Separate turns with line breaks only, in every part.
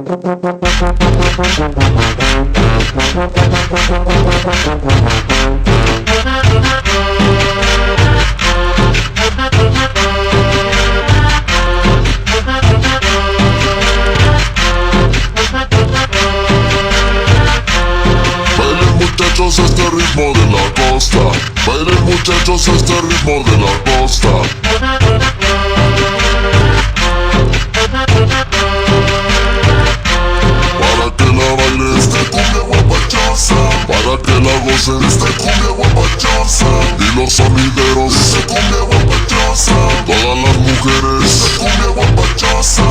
Muchachos, este ritmo de la costa. Bailen muchachos, este ritmo de la costa. Para que la bailes esta cumbia guapachosa, para que la gocen esta cumbia guapachosa, y los sonideros esta cumbia guapachosa, todas las mujeres esta cumbia guapachosa.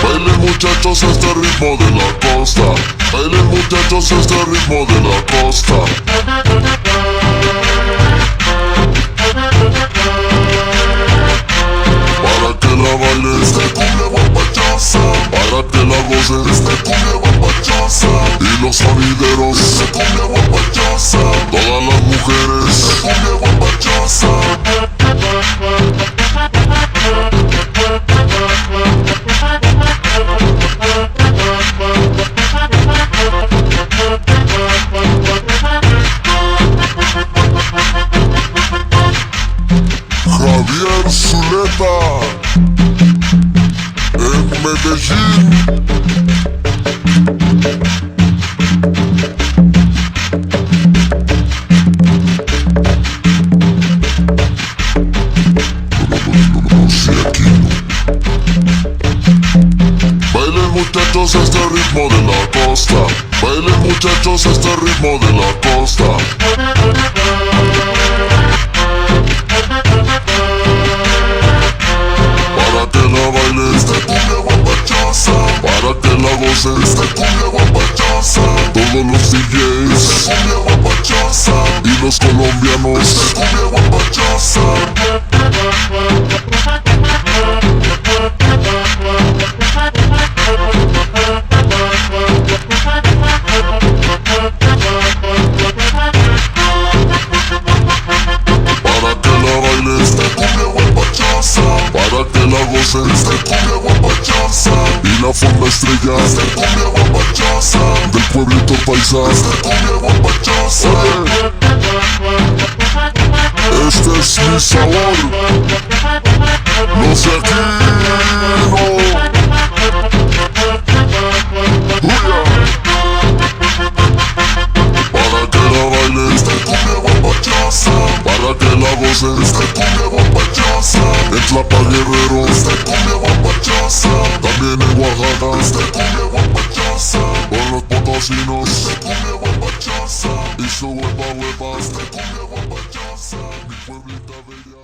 Bailen muchachos este ritmo de la costa. Bailen muchachos este ritmo de la costa. Para que la bailen esta cumbia guapachosa, para que la gocen esta cumbia guapachosa, y los sonideros esta cumbia guapachosa, todas las mujeres esta cumbia guapachosa. Javier Zuleta en Medellín. Bailen muchachos este ritmo de la costa. Bailen muchachos este ritmo de la costa. Para que la bailen esta cumbia guapachosa, para que la gocen esta cumbia guapachosa, todos los DJs esta cumbia guapachosa, y los colombianos esta cumbia guapachosa. Para que la bailen esta cumbia guapachosa, para que la gocen esta cumbia guapachosa, y la forma estrella esta cumbia guapachosa, del pueblito paisa esta cumbia guapachosa. Este es mi sabor, no sé aquí, no. Para que la bailen esta cumbia guapachosa, para que la gocen esta cumbia guapachosa, en Tlapa Guerrero esta cumbia guapachosa, también en Oaxaca esta cumbia guapachosa, con los potosinos esta cumbia guapachosa, y su huepa esta cumbia guapachosa, mi pueblita bella.